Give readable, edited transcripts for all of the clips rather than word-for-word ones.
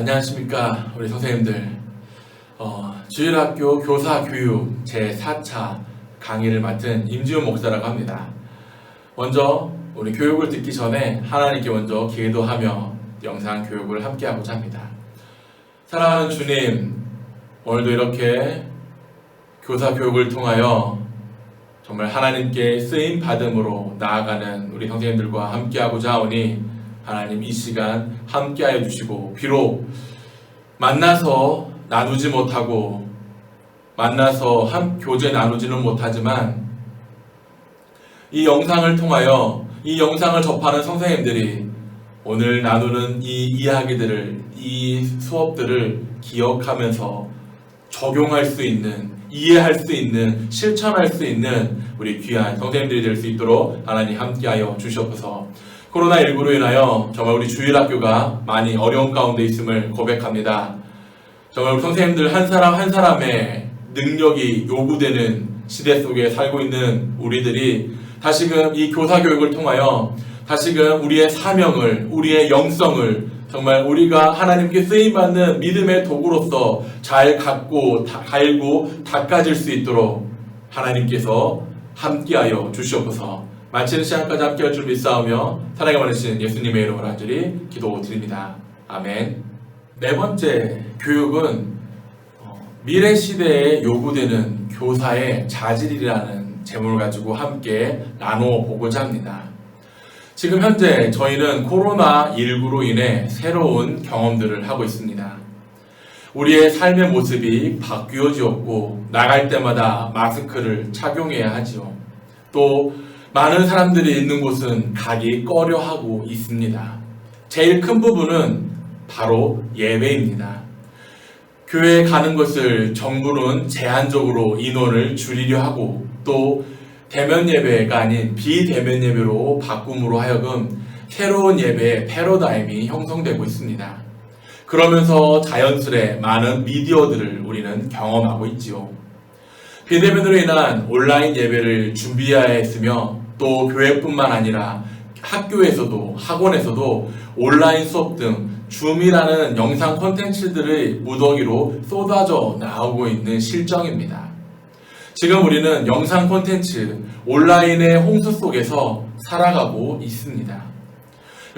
안녕하십니까 우리 선생님들. 주일학교 교사교육 제4차 강의를 맡은 임지훈 목사라고 합니다. 먼저 우리 교육을 듣기 전에 하나님께 먼저 기도하며 영상 교육을 함께 하고자 합니다. 사랑하는 주님, 오늘도 이렇게 교사 교육을 통하여 정말 하나님께 쓰임 받음으로 나아가는 우리 선생님들과 함께 하고자 하오니 하나님 이 시간 함께하여 주시고, 비록 만나서 나누지 못하고 만나서 한 교제 나누지는 못하지만 이 영상을 통하여 이 영상을 접하는 선생님들이 오늘 나누는 이 이야기들을, 이 수업들을 기억하면서 적용할 수 있는, 이해할 수 있는, 실천할 수 있는 우리 귀한 선생님들이 될 수 있도록 하나님 함께하여 주시옵소서. 코로나19로 인하여 정말 우리 주일학교가 많이 어려운 가운데 있음을 고백합니다. 정말 우리 선생님들 한 사람 한 사람의 능력이 요구되는 시대 속에 살고 있는 우리들이 다시금 이 교사교육을 통하여 다시금 우리의 사명을, 우리의 영성을 정말 우리가 하나님께 쓰임받는 믿음의 도구로서 잘 갈고 닦아질 수 있도록 하나님께서 함께하여 주시옵소서. 마치는 시간까지 함께할 줄 믿사오며 사랑에 많으신 예수님의 이름으로 간절히 기도드립니다. 아멘. 네 번째 교육은 미래 시대에 요구되는 교사의 자질이라는 제목을 가지고 함께 나누어 보고자 합니다. 지금 현재 저희는 코로나19로 인해 새로운 경험들을 하고 있습니다. 우리의 삶의 모습이 바뀌어지었고 나갈 때마다 마스크를 착용해야 하지요. 또 많은 사람들이 있는 곳은 가기 꺼려하고 있습니다. 제일 큰 부분은 바로 예배입니다. 교회에 가는 것을 정부는 제한적으로 인원을 줄이려 하고 또 대면 예배가 아닌 비대면 예배로 바꿈으로 하여금 새로운 예배의 패러다임이 형성되고 있습니다. 그러면서 자연스레 많은 미디어들을 우리는 경험하고 있지요. 비대면으로 인한 온라인 예배를 준비해야 했으며 또 교회뿐만 아니라 학교에서도 학원에서도 온라인 수업 등 줌이라는 영상 콘텐츠들의 무더기로 쏟아져 나오고 있는 실정입니다. 지금 우리는 영상 콘텐츠, 온라인의 홍수 속에서 살아가고 있습니다.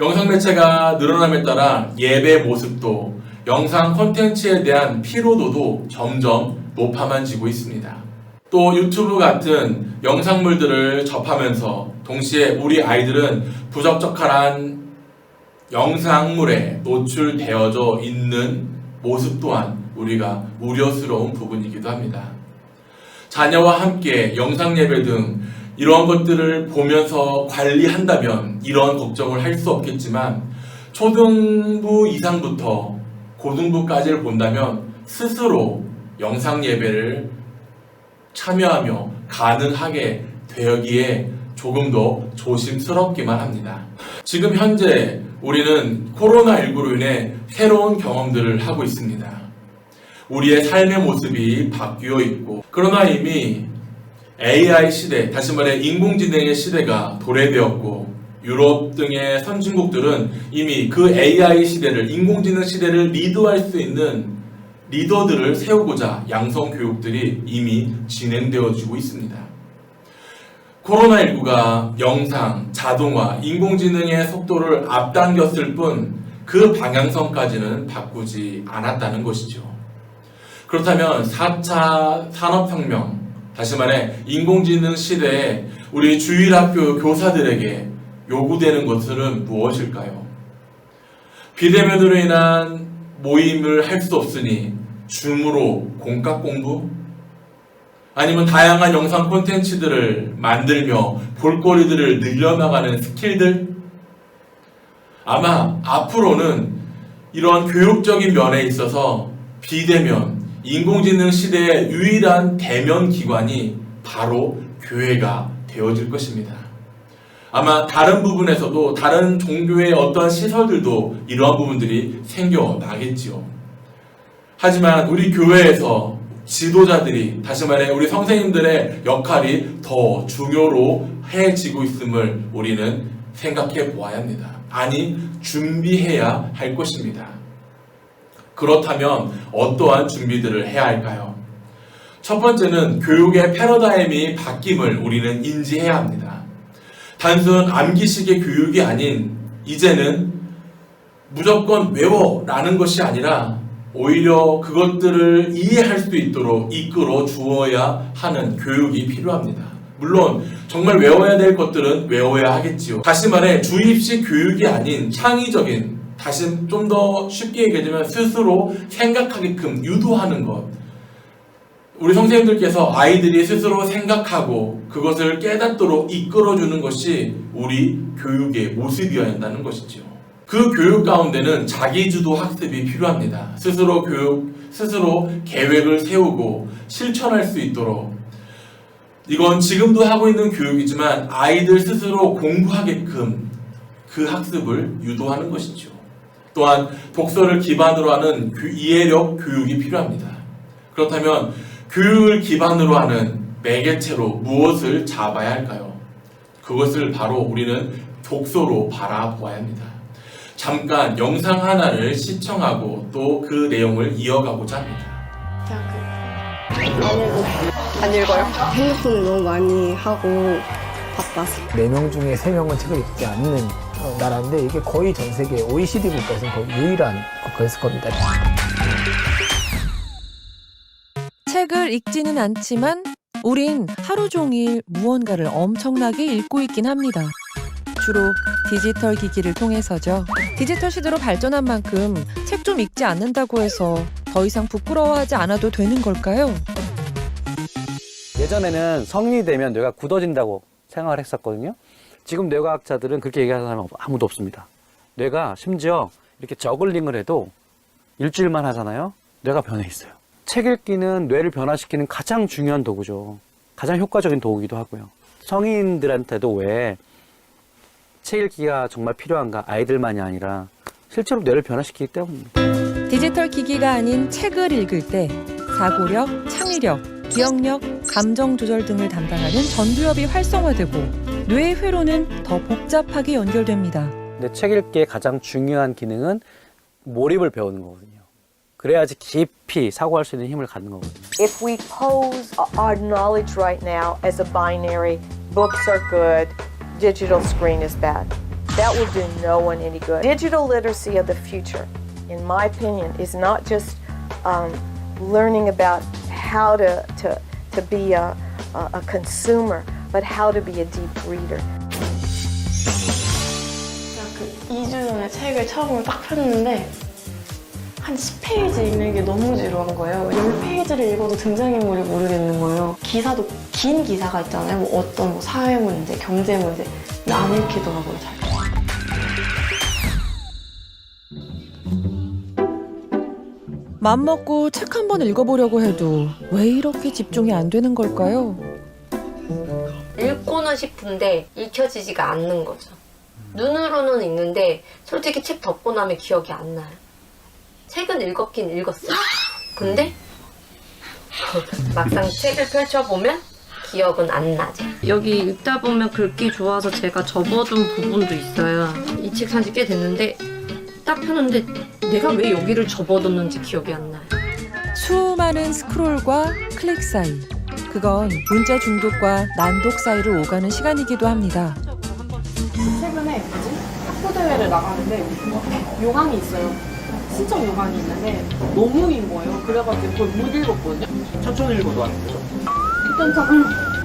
영상 매체가 늘어남에 따라 예배 모습도 영상 콘텐츠에 대한 피로도도 점점 높아만 지고 있습니다. 또 유튜브 같은 영상물들을 접하면서 동시에 우리 아이들은 부적절한 영상물에 노출되어져 있는 모습 또한 우리가 우려스러운 부분이기도 합니다. 자녀와 함께 영상 예배 등 이러한 것들을 보면서 관리한다면 이러한 걱정을 할 수 없겠지만 초등부 이상부터 고등부까지를 본다면 스스로 영상 예배를 참여하며 가능하게 되기에 조금 더 조심스럽기만 합니다. 지금 현재 우리는 코로나19로 인해 새로운 경험들을 하고 있습니다. 우리의 삶의 모습이 바뀌어 있고, 그러나 이미 AI 시대, 다시 말해 인공지능의 시대가 도래되었고 유럽 등의 선진국들은 이미 그 AI 시대를, 인공지능 시대를 리드할 수 있는 리더들을 세우고자 양성 교육들이 이미 진행되어지고 있습니다. 코로나19가 영상, 자동화, 인공지능의 속도를 앞당겼을 뿐 그 방향성까지는 바꾸지 않았다는 것이죠. 그렇다면 4차 산업혁명, 다시 말해 인공지능 시대에 우리 주일학교 교사들에게 요구되는 것은 무엇일까요? 비대면으로 인한 모임을 할 수 없으니 줌으로 공각 공부? 아니면 다양한 영상 콘텐츠들을 만들며 볼거리들을 늘려나가는 스킬들? 아마 앞으로는 이러한 교육적인 면에 있어서 비대면, 인공지능 시대의 유일한 대면 기관이 바로 교회가 되어질 것입니다. 아마 다른 부분에서도 다른 종교의 어떠한 시설들도 이러한 부분들이 생겨나겠지요. 하지만 우리 교회에서 지도자들이, 다시 말해 우리 선생님들의 역할이 더 중요로 해지고 있음을 우리는 생각해 보아야 합니다. 아니, 준비해야 할 것입니다. 그렇다면 어떠한 준비들을 해야 할까요? 첫 번째는 교육의 패러다임이 바뀜을 우리는 인지해야 합니다. 단순 암기식의 교육이 아닌 이제는 무조건 외워라는 것이 아니라 오히려 그것들을 이해할 수 있도록 이끌어 주어야 하는 교육이 필요합니다. 물론 정말 외워야 될 것들은 외워야 하겠지요. 다시 말해 주입식 교육이 아닌 창의적인, 다시 좀 더 쉽게 얘기하자면 스스로 생각하게끔 유도하는 것. 우리 선생님들께서 아이들이 스스로 생각하고 그것을 깨닫도록 이끌어주는 것이 우리 교육의 모습이어야 한다는 것이죠. 그 교육 가운데는 자기주도 학습이 필요합니다. 스스로 계획을 세우고 실천할 수 있도록. 이건 지금도 하고 있는 교육이지만 아이들 스스로 공부하게끔 그 학습을 유도하는 것이죠. 또한 독서를 기반으로 하는 이해력 교육이 필요합니다. 그렇다면 교육을 기반으로 하는 매개체로 무엇을 잡아야 할까요? 그것을 바로 우리는 독서로 바라보아야 합니다. 잠깐 영상 하나를 시청하고 또 그 내용을 이어가고자 합니다. 안 읽어요? 핸드폰을 너무 많이 하고 바빠서. 4명 중에 3명은 책을 읽지 않는 나라인데 이게 거의 전 세계 OECD 국가에서는 거의 유일한 국가였을 겁니다. 책을 읽지는 않지만 우린 하루 종일 무언가를 엄청나게 읽고 있긴 합니다. 주로 디지털 기기를 통해서죠. 디지털 시대로 발전한 만큼 책 좀 읽지 않는다고 해서 더 이상 부끄러워하지 않아도 되는 걸까요? 예전에는 성인이 되면 뇌가 굳어진다고 생각을 했었거든요. 지금 뇌과학자들은 그렇게 얘기하는 사람은 아무도 없습니다. 뇌가 심지어 이렇게 저글링을 해도 일주일만 하잖아요. 뇌가 변해 있어요. 책 읽기는 뇌를 변화시키는 가장 중요한 도구죠. 가장 효과적인 도구이기도 하고요. 성인들한테도 왜 책 읽기가 정말 필요한가? 아이들만이 아니라 실제로 뇌를 변화시키기 때문입니다. 디지털 기기가 아닌 책을 읽을 때 사고력, 창의력, 기억력, 감정 조절 등을 담당하는 전두엽이 활성화되고 뇌의 회로는 더 복잡하게 연결됩니다. 근데 책 읽기의 가장 중요한 기능은 몰입을 배우는 거거든요. 그래야지 깊이 사고할 수 있는 힘을 갖는 거거든요. If we pose our knowledge right now as a binary, books are good, digital screen is bad. That will do no one any good. Digital literacy of the future, in my opinion, is not just learning about how to be a consumer, but how to be a deep reader. 2주 전에 책을 처음으로 딱 폈는데 한 10페이지 읽는 게 너무 지루한 거예요. 10페이지를 읽어도 등장인물이 모르겠는 거예요. 기사도 긴 기사가 있잖아요. 어떤 사회 문제, 경제 문제. 근데 안 읽히더라고요, 잘. 맘먹고 책 한 번 읽어보려고 해도 왜 이렇게 집중이 안 되는 걸까요? 읽고는 싶은데 읽혀지지가 않는 거죠. 눈으로는 읽는데 솔직히 책 덮고 나면 기억이 안 나요. 책은 읽었긴 읽었어요. 근데 막상 책을 펼쳐보면 기억은 안 나죠. 여기 읽다 보면 글귀 좋아서 제가 접어둔 부분도 있어요. 이 책 산지 꽤 됐는데 딱 펴는데 내가 왜 여기를 접어뒀는지 기억이 안 나요. 수많은 스크롤과 클릭 사이, 그건 문자 중독과 난독 사이를 오가는 시간이기도 합니다. 최근에 학부 대회를 나가는데 요강이 있어요. 신청 요강이 있는데 너무 긴 거예요. 그래가지고 그걸 못 읽었거든요. 천천히 읽어도 안 되죠?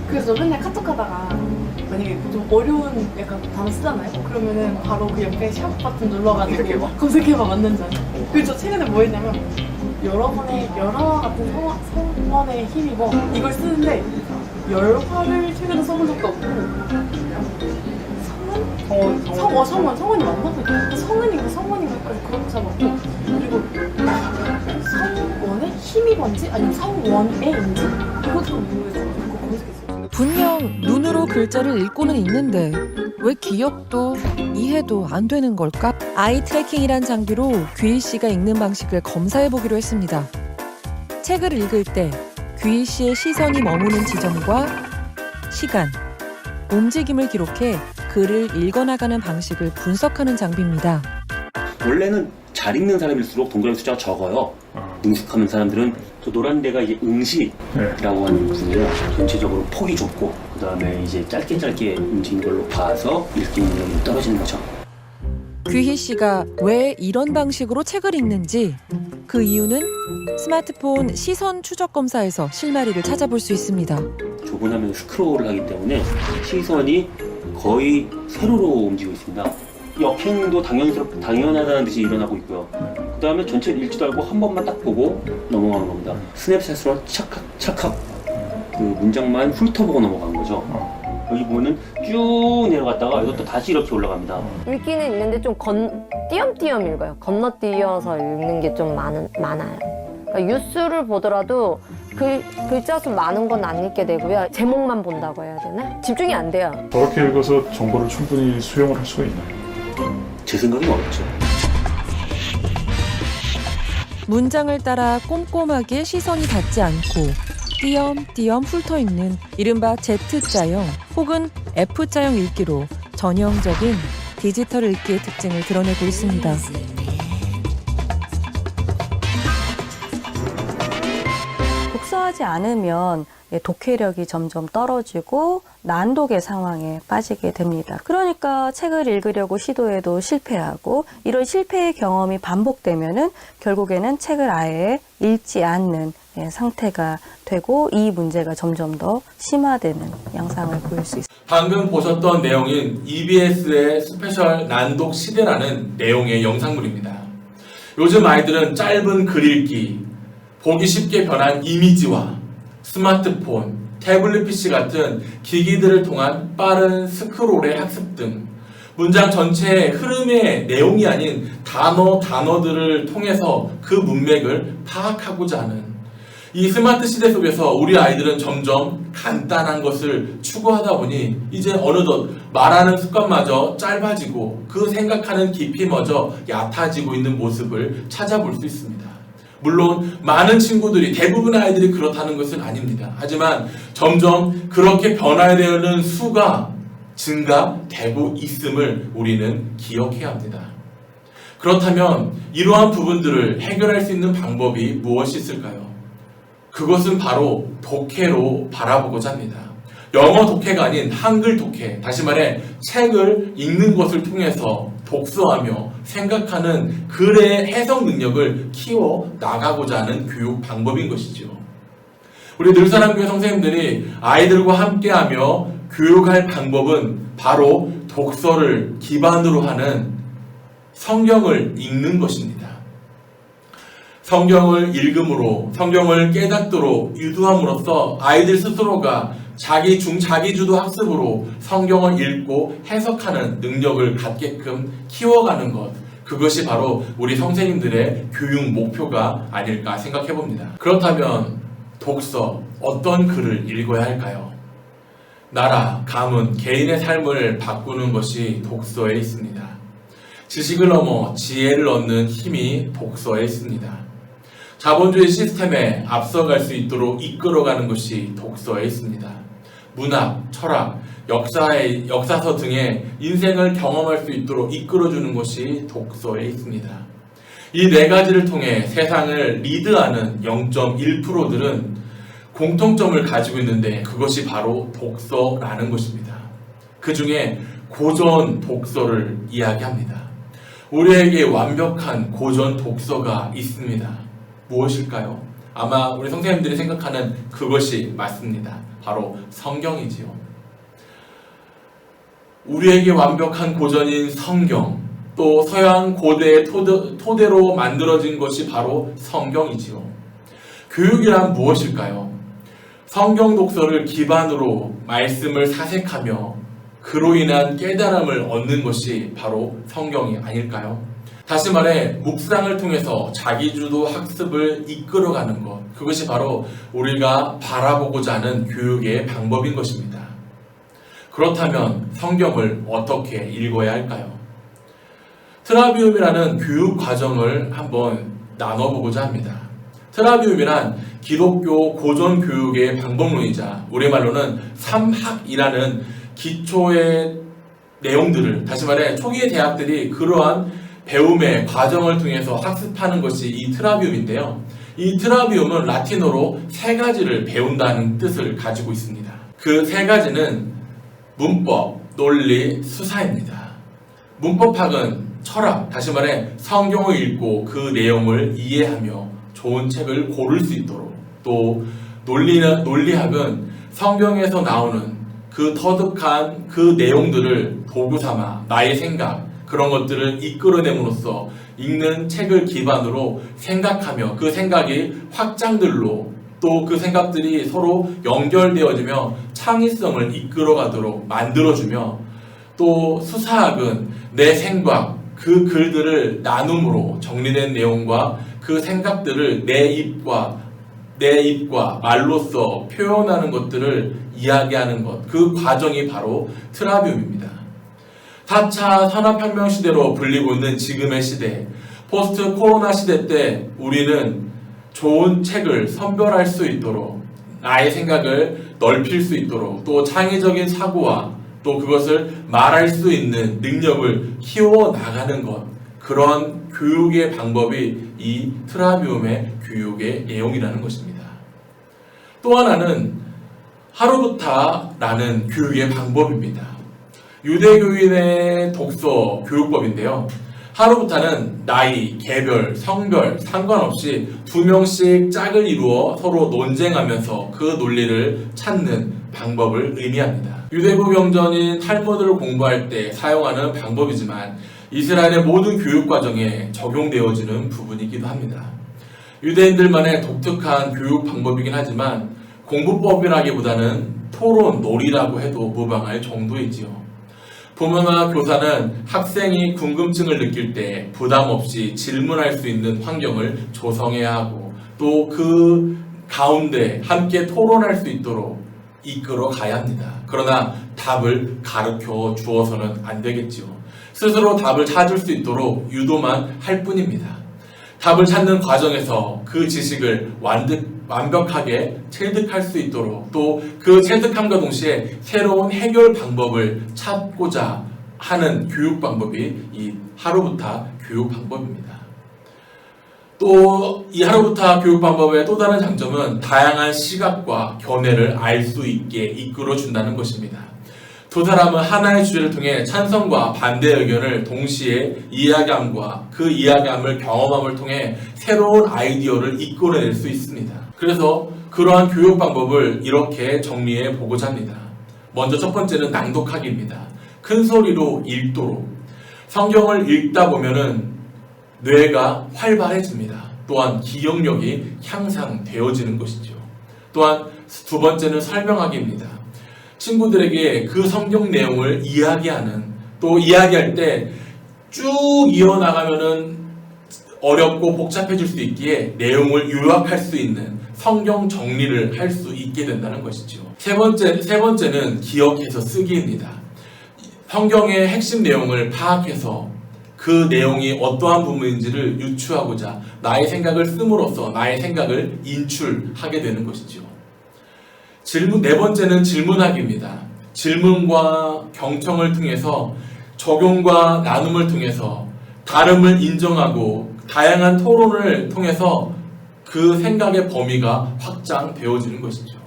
그래서 맨날 카톡하다가 만약에 좀 어려운 약간 단어 쓰잖아요. 그러면은 바로 그 옆에 샵 버튼 눌러가지고 검색해봐 맞는지. 그래서 저 최근에 뭐 했냐면 여러 같은 성원에 힘입어 이걸 쓰는데 열화를 최근에 써본 적도 없고 성원이 맞나? 성원인가까지 그렇게 잡았고 그리고 성원에 힘입었지? 아니면 성원에인지? 그것도 모르겠어요. 그거 검색했어요. 분명 눈으로 글자를 읽고는 있는데 왜 기억도 이해도 안 되는 걸까? 아이 트래킹이란 장비로 규희 씨가 읽는 방식을 검사해보기로 했습니다. 책을 읽을 때 규희 씨의 시선이 머무는 지점과 시간, 움직임을 기록해 글을 읽어나가는 방식을 분석하는 장비입니다. 원래는 잘 읽는 사람일수록 동그라미 숫자가 적어요. 능숙하는 사람들은 저 노란 데가 이제 응시라고 하는 분이에요. 전체적으로 폭이 좁고 그 다음에 이제 짧게 움직이는 걸로 봐서 읽기 능력이 떨어지는 거죠. 귀희 씨가 왜 이런 방식으로 책을 읽는지 그 이유는 스마트폰 시선 추적 검사에서 실마리를 찾아볼 수 있습니다. 좁은 화면 스크롤을 하기 때문에 시선이 거의 세로로 움직이고 있습니다. 역행도 당연하다는 듯이 일어나고 있고요. 그 다음에 전체를 읽지도 않고 한 번만 딱 보고 넘어가는 겁니다. 스냅샷으로 찰칵 그 문장만 훑어보고 넘어가는 거죠. 여기 보면은 쭉 내려갔다가 이것도 다시 이렇게 올라갑니다. 읽기는 읽는데 좀 띄엄띄엄 읽어요. 건너뛰어서 읽는 게 좀 많아요. 그러니까 뉴스를 보더라도 글자 수 많은 건 안 읽게 되고요. 제목만 본다고 해야 되나? 집중이 안 돼요. 저렇게 읽어서 정보를 충분히 수용을 할 수가 있나요? 제 생각엔 어렵죠. 문장을 따라 꼼꼼하게 시선이 닿지 않고 띄엄띄엄 훑어 읽는 이른바 Z자형 혹은 F자형 읽기로 전형적인 디지털 읽기의 특징을 드러내고 있습니다. 독서하지 않으면 독해력이 점점 떨어지고 난독의 상황에 빠지게 됩니다. 그러니까 책을 읽으려고 시도해도 실패하고 이런 실패의 경험이 반복되면은 결국에는 책을 아예 읽지 않는 상태가 되고 이 문제가 점점 더 심화되는 양상을 보일 수 있습니다. 방금 보셨던 내용인 EBS의 스페셜 난독 시대라는 내용의 영상물입니다. 요즘 아이들은 짧은 글 읽기, 보기 쉽게 변한 이미지와 스마트폰, 태블릿 PC 같은 기기들을 통한 빠른 스크롤의 학습 등 문장 전체의 흐름의 내용이 아닌 단어들을 통해서 그 문맥을 파악하고자 하는 이 스마트 시대 속에서 우리 아이들은 점점 간단한 것을 추구하다 보니 이제 어느덧 말하는 습관마저 짧아지고 그 생각하는 깊이마저 얕아지고 있는 모습을 찾아볼 수 있습니다. 물론 많은 친구들이 대부분의 아이들이 그렇다는 것은 아닙니다. 하지만 점점 그렇게 변화되는 수가 증가되고 있음을 우리는 기억해야 합니다. 그렇다면 이러한 부분들을 해결할 수 있는 방법이 무엇이 있을까요? 그것은 바로 독해로 바라보고자 합니다. 영어 독해가 아닌 한글 독해, 다시 말해 책을 읽는 것을 통해서 독서하며 생각하는 글의 해석 능력을 키워 나가고자 하는 교육 방법인 것이죠. 우리 늘사랑교회 선생님들이 아이들과 함께하며 교육할 방법은 바로 독서를 기반으로 하는 성경을 읽는 것입니다. 성경을 읽음으로 성경을 깨닫도록 유도함으로써 아이들 스스로가 자기주도 학습으로 성경을 읽고 해석하는 능력을 갖게끔 키워가는 것, 그것이 바로 우리 선생님들의 교육 목표가 아닐까 생각해 봅니다. 그렇다면 독서, 어떤 글을 읽어야 할까요? 나라, 가문, 개인의 삶을 바꾸는 것이 독서에 있습니다. 지식을 넘어 지혜를 얻는 힘이 독서에 있습니다. 자본주의 시스템에 앞서갈 수 있도록 이끌어가는 것이 독서에 있습니다. 문학, 철학, 역사서 등의 인생을 경험할 수 있도록 이끌어주는 것이 독서에 있습니다. 이 네 가지를 통해 세상을 리드하는 0.1%들은 공통점을 가지고 있는데 그것이 바로 독서라는 것입니다. 그 중에 고전 독서를 이야기합니다. 우리에게 완벽한 고전 독서가 있습니다. 무엇일까요? 아마 우리 선생님들이 생각하는 그것이 맞습니다. 바로 성경이지요. 우리에게 완벽한 고전인 성경, 또 서양 고대의 토대로 만들어진 것이 바로 성경이지요. 교육이란 무엇일까요? 성경 독서를 기반으로 말씀을 사색하며 그로 인한 깨달음을 얻는 것이 바로 성경이 아닐까요? 다시 말해 묵상을 통해서 자기주도 학습을 이끌어가는 것, 그것이 바로 우리가 바라보고자 하는 교육의 방법인 것입니다. 그렇다면 성경을 어떻게 읽어야 할까요? 트라비움이라는 교육 과정을 한번 나눠보고자 합니다. 트라비움이란 기독교 고전 교육의 방법론이자 우리말로는 삼학이라는 기초의 내용들을, 다시 말해 초기의 대학들이 그러한 배움의 과정을 통해서 학습하는 것이 이 트라비움인데요. 이 트라비움은 라틴어로 세 가지를 배운다는 뜻을 가지고 있습니다. 그 세 가지는 문법, 논리, 수사입니다. 문법학은 철학, 다시 말해 성경을 읽고 그 내용을 이해하며 좋은 책을 고를 수 있도록, 또 논리학은 성경에서 나오는 그 터득한 그 내용들을 도구 삼아 나의 생각, 그런 것들을 이끌어냄으로써 읽는 책을 기반으로 생각하며 그 생각이 확장들로 또 그 생각들이 서로 연결되어지며 창의성을 이끌어가도록 만들어주며, 또 수사학은 내 생각, 그 글들을 나눔으로 정리된 내용과 그 생각들을 내 입과 말로써 표현하는 것들을 이야기하는 것, 그 과정이 바로 트라비움입니다. 4차 산업혁명 시대로 불리고 있는 지금의 시대, 포스트 코로나 시대 때 우리는 좋은 책을 선별할 수 있도록, 나의 생각을 넓힐 수 있도록, 또 창의적인 사고와 또 그것을 말할 수 있는 능력을 키워나가는 것, 그런 교육의 방법이 이 트라비움의 교육의 내용이라는 것입니다. 또 하나는 하루부타라는 교육의 방법입니다. 유대교인의 독서 교육법인데요. 하루부타는 나이, 계별, 성별 상관없이 2명씩 짝을 이루어 서로 논쟁하면서 그 논리를 찾는 방법을 의미합니다. 유대교 경전인 탈무드를 공부할 때 사용하는 방법이지만 이스라엘의 모든 교육 과정에 적용되어지는 부분이기도 합니다. 유대인들만의 독특한 교육 방법이긴 하지만 공부법이라기보다는 토론, 놀이라고 해도 무방할 정도이지요. 부모나 교사는 학생이 궁금증을 느낄 때 부담 없이 질문할 수 있는 환경을 조성해야 하고, 또 그 가운데 함께 토론할 수 있도록 이끌어 가야 합니다. 그러나 답을 가르쳐 주어서는 안 되겠지요. 스스로 답을 찾을 수 있도록 유도만 할 뿐입니다. 답을 찾는 과정에서 그 지식을 완벽하게 체득할 수 있도록, 또 그 체득함과 동시에 새로운 해결 방법을 찾고자 하는 교육 방법이 이 하루부타 교육 방법입니다. 또 이 하루부타 교육 방법의 또 다른 장점은 다양한 시각과 견해를 알 수 있게 이끌어 준다는 것입니다. 두 사람은 하나의 주제를 통해 찬성과 반대 의견을 동시에 이야기함과 그 이야기함을 경험함을 통해 새로운 아이디어를 이끌어낼 수 있습니다. 그래서 그러한 교육 방법을 이렇게 정리해 보고자 합니다. 먼저 첫 번째는 낭독하기입니다. 큰 소리로 읽도록. 성경을 읽다 보면은 뇌가 활발해집니다. 또한 기억력이 향상되어지는 것이죠. 또한 두 번째는 설명하기입니다. 친구들에게 그 성경 내용을 이야기하는, 또 이야기할 때 쭉 이어나가면은 어렵고 복잡해질 수 있기에 내용을 요약할 수 있는 성경 정리를 할 수 있게 된다는 것이죠. 세 번째는 기억해서 쓰기입니다. 성경의 핵심 내용을 파악해서 그 내용이 어떠한 부분인지를 유추하고자 나의 생각을 씀으로써 나의 생각을 인출하게 되는 것이죠. 네 번째는 질문하기입니다. 질문과 경청을 통해서 적용과 나눔을 통해서 다름을 인정하고 다양한 토론을 통해서 그 생각의 범위가 확장되어지는 것이죠.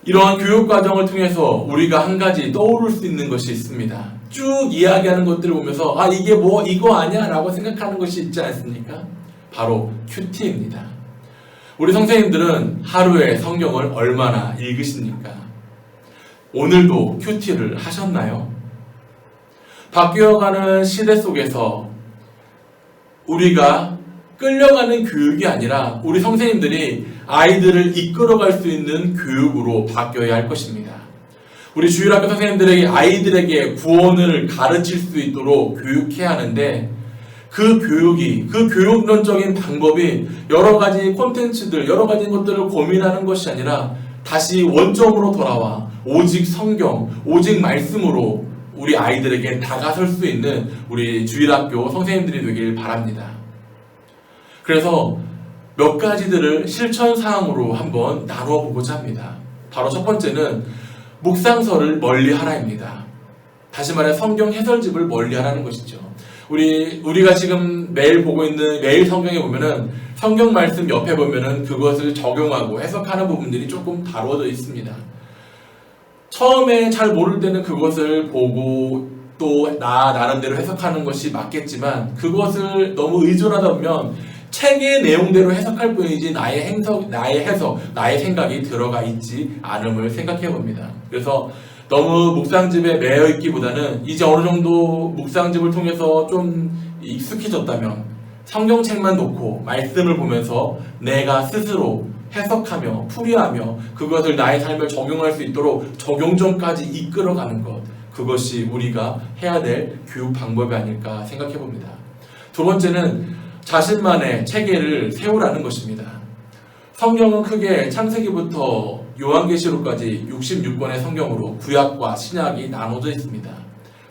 이러한 교육 과정을 통해서 우리가 한 가지 떠오를 수 있는 것이 있습니다. 쭉 이야기하는 것들을 보면서 이게 뭐 이거 아니야 라고 생각하는 것이 있지 않습니까? 바로 큐티입니다. 우리 선생님들은 하루에 성경을 얼마나 읽으십니까? 오늘도 큐티를 하셨나요? 바뀌어가는 시대 속에서 우리가 끌려가는 교육이 아니라 우리 선생님들이 아이들을 이끌어갈 수 있는 교육으로 바뀌어야 할 것입니다. 우리 주일학교 선생님들에게 아이들에게 구원을 가르칠 수 있도록 교육해야 하는데, 그 교육이, 그 교육론적인 방법이 여러 가지 콘텐츠들, 여러 가지 것들을 고민하는 것이 아니라 다시 원점으로 돌아와 오직 성경, 오직 말씀으로 우리 아이들에게 다가설 수 있는 우리 주일학교 선생님들이 되길 바랍니다. 그래서 몇 가지들을 실천사항으로 한번 나누어 보고자 합니다. 바로 첫 번째는 묵상서를 멀리하라입니다. 다시 말해 성경 해설집을 멀리하라는 것이죠. 우리가 지금 매일 보고 있는 매일 성경에 보면은 성경 말씀 옆에 보면은 그것을 적용하고 해석하는 부분들이 조금 다뤄져 있습니다. 처음에 잘 모를 때는 그것을 보고 또 나름대로 해석하는 것이 맞겠지만 그것을 너무 의존하다 보면 책의 내용대로 해석할 뿐이지 나의 해석, 나의 생각이 들어가 있지 않음을 생각해 봅니다. 그래서 너무 묵상집에 매여 있기보다는 이제 어느 정도 묵상집을 통해서 좀 익숙해졌다면 성경책만 놓고 말씀을 보면서 내가 스스로 해석하며 풀이하며 그것을 나의 삶에 적용할 수 있도록 적용점까지 이끌어가는 것, 그것이 우리가 해야 될 교육 방법이 아닐까 생각해 봅니다. 두 번째는 자신만의 체계를 세우라는 것입니다. 성경은 크게 창세기부터 요한계시록까지 66권의 성경으로 구약과 신약이 나눠져 있습니다.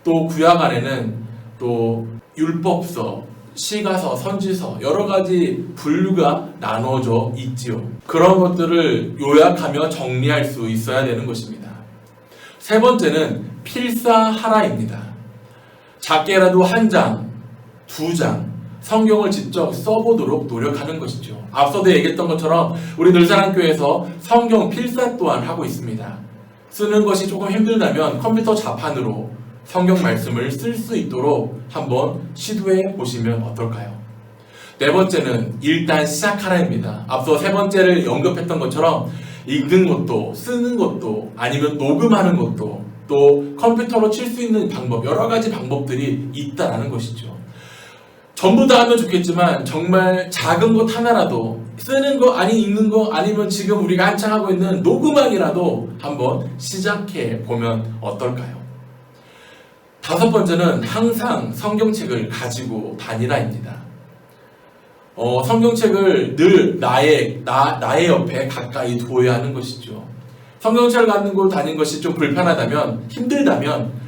또 구약 안에는 또 율법서, 시가서, 선지서 여러 가지 분류가 나눠져 있지요. 그런 것들을 요약하며 정리할 수 있어야 되는 것입니다. 세 번째는 필사하라입니다. 작게라도 한 장, 두 장 성경을 직접 써보도록 노력하는 것이죠. 앞서도 얘기했던 것처럼 우리 늘사랑교회에서 성경 필사 또한 하고 있습니다. 쓰는 것이 조금 힘들다면 컴퓨터 자판으로 성경 말씀을 쓸 수 있도록 한번 시도해 보시면 어떨까요? 네 번째는 일단 시작하라입니다. 앞서 세 번째를 언급했던 것처럼 읽는 것도 쓰는 것도 아니면 녹음하는 것도 또 컴퓨터로 칠 수 있는 방법, 여러 가지 방법들이 있다라는 것이죠. 전부 다 하면 좋겠지만 정말 작은 것 하나라도 쓰는 거 아니 읽는 거 아니면 지금 우리가 한창 하고 있는 녹음하기라도 한번 시작해 보면 어떨까요? 다섯 번째는 항상 성경책을 가지고 다니라입니다. 성경책을 늘 나의 옆에 가까이 두어야 하는 것이죠. 성경책을 가지고 다니는 것이 좀 불편하다면, 힘들다면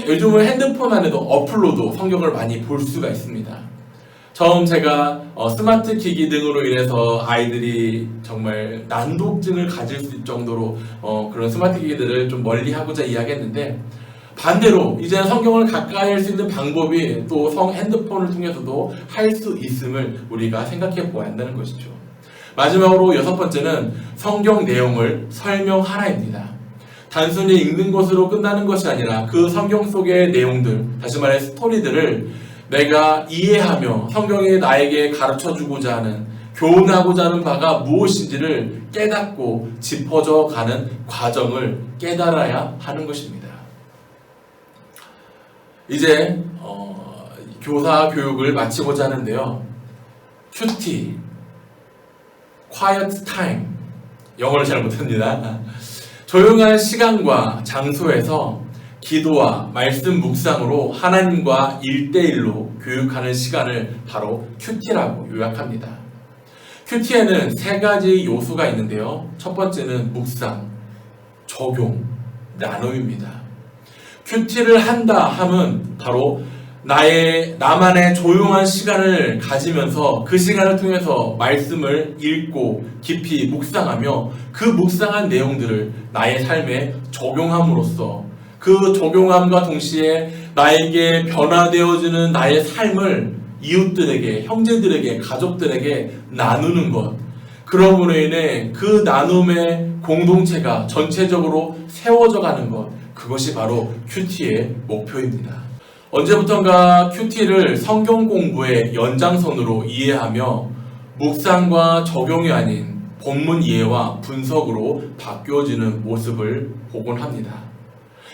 요즘은 핸드폰 안에도 어플로도 성경을 많이 볼 수가 있습니다. 처음 제가 스마트 기기 등으로 인해서 아이들이 정말 난독증을 가질 수 있을 정도로 그런 스마트 기기들을 좀 멀리 하고자 이야기했는데, 반대로 이제는 성경을 가까이 할 수 있는 방법이 또 핸드폰을 통해서도 할 수 있음을 우리가 생각해 보아야 한다는 것이죠. 마지막으로 여섯 번째는 성경 내용을 설명하라입니다. 단순히 읽는 것으로 끝나는 것이 아니라 그 성경 속의 내용들, 다시 말해 스토리들을 내가 이해하며 성경이 나에게 가르쳐주고자 하는, 교훈하고자 하는 바가 무엇인지를 깨닫고 짚어져 가는 과정을 깨달아야 하는 것입니다. 이제 교사 교육을 마치고자 하는데요. QT, Quiet Time, 영어를 잘 못합니다. 조용한 시간과 장소에서 기도와 말씀 묵상으로 하나님과 1대1로 교육하는 시간을 바로 QT라고 요약합니다. QT에는 세 가지 요소가 있는데요. 첫 번째는 묵상, 적용, 나눔입니다. QT를 한다 함은 바로 나만의 조용한 시간을 가지면서 그 시간을 통해서 말씀을 읽고 깊이 묵상하며 그 묵상한 내용들을 나의 삶에 적용함으로써 그 적용함과 동시에 나에게 변화되어지는 나의 삶을 이웃들에게, 형제들에게, 가족들에게 나누는 것, 그러므로 인해 그 나눔의 공동체가 전체적으로 세워져 가는 것, 그것이 바로 QT의 목표입니다. 언제부턴가 QT를 성경 공부의 연장선으로 이해하며 묵상과 적용이 아닌 본문 이해와 분석으로 바뀌어지는 모습을 보곤 합니다.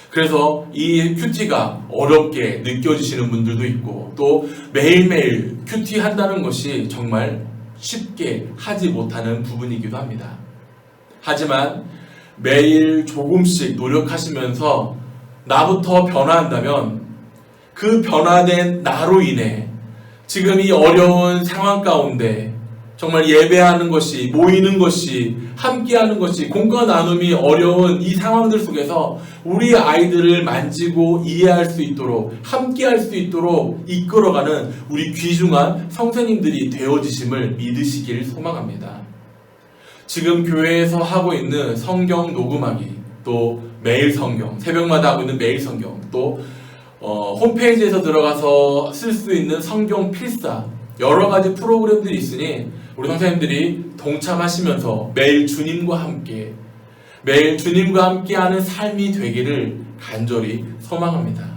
그래서 이 QT가 어렵게 느껴지시는 분들도 있고, 또 매일매일 QT 한다는 것이 정말 쉽게 하지 못하는 부분이기도 합니다. 하지만 매일 조금씩 노력하시면서 나부터 변화한다면 그 변화된 나로 인해 지금 이 어려운 상황 가운데 정말 예배하는 것이, 모이는 것이, 함께하는 것이, 공과 나눔이 어려운 이 상황들 속에서 우리 아이들을 만지고 이해할 수 있도록, 함께할 수 있도록 이끌어가는 우리 귀중한 선생님들이 되어지심을 믿으시길 소망합니다. 지금 교회에서 하고 있는 성경 녹음하기, 또 매일 성경, 새벽마다 하고 있는 매일 성경, 또 홈페이지에서 들어가서 쓸 수 있는 성경 필사 여러 가지 프로그램들이 있으니 우리 선생님들이 동참하시면서 매일 주님과 함께하는 삶이 되기를 간절히 소망합니다.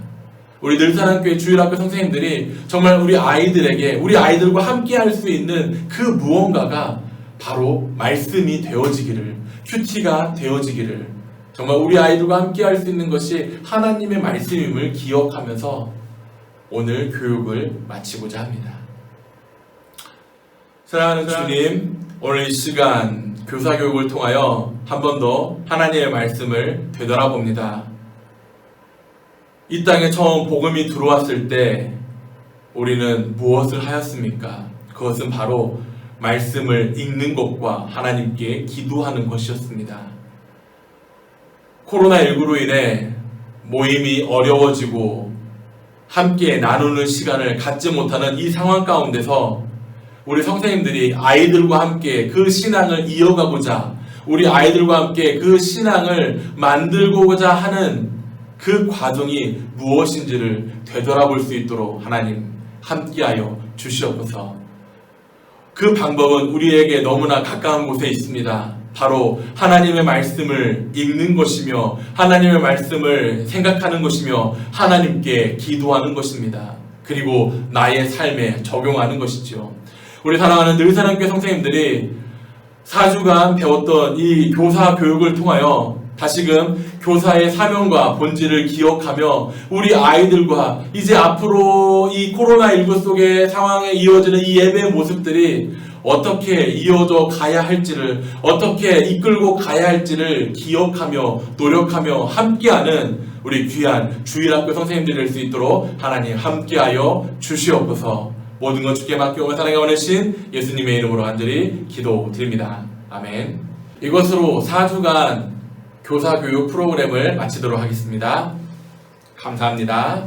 우리 늘사랑교회 주일학교 선생님들이 정말 우리 아이들과 함께할 수 있는 그 무언가가 바로 말씀이 되어지기를, 큐티가 되어지기를, 정말 우리 아이들과 함께할 수 있는 것이 하나님의 말씀임을 기억하면서 오늘 교육을 마치고자 합니다. 사랑하는 주님, 오늘 이 시간 교사 교육을 통하여 한 번 더 하나님의 말씀을 되돌아봅니다. 이 땅에 처음 복음이 들어왔을 때 우리는 무엇을 하였습니까? 그것은 바로 말씀을 읽는 것과 하나님께 기도하는 것이었습니다. 코로나19로 인해 모임이 어려워지고 함께 나누는 시간을 갖지 못하는 이 상황 가운데서 우리 선생님들이 아이들과 함께 그 신앙을 이어가고자, 우리 아이들과 함께 그 신앙을 만들고자 하는 그 과정이 무엇인지를 되돌아볼 수 있도록 하나님 함께하여 주시옵소서. 그 방법은 우리에게 너무나 가까운 곳에 있습니다. 바로 하나님의 말씀을 읽는 것이며 하나님의 말씀을 생각하는 것이며 하나님께 기도하는 것입니다. 그리고 나의 삶에 적용하는 것이죠. 우리 사랑하는 늘사랑교회 선생님들이 4주간 배웠던 이 교사 교육을 통하여 다시금 교사의 사명과 본질을 기억하며 우리 아이들과 이제 앞으로 이 코로나19 속의 상황에 이어지는 이 예배의 모습들이 어떻게 이어져 가야 할지를, 어떻게 이끌고 가야 할지를 기억하며 노력하며 함께하는 우리 귀한 주일학교 선생님들이 될 수 있도록 하나님 함께하여 주시옵소서. 모든 것 주께 맡기고 사랑의 원하신 예수님의 이름으로 간절히 기도드립니다. 아멘. 이것으로 4주간 교사교육 프로그램을 마치도록 하겠습니다. 감사합니다.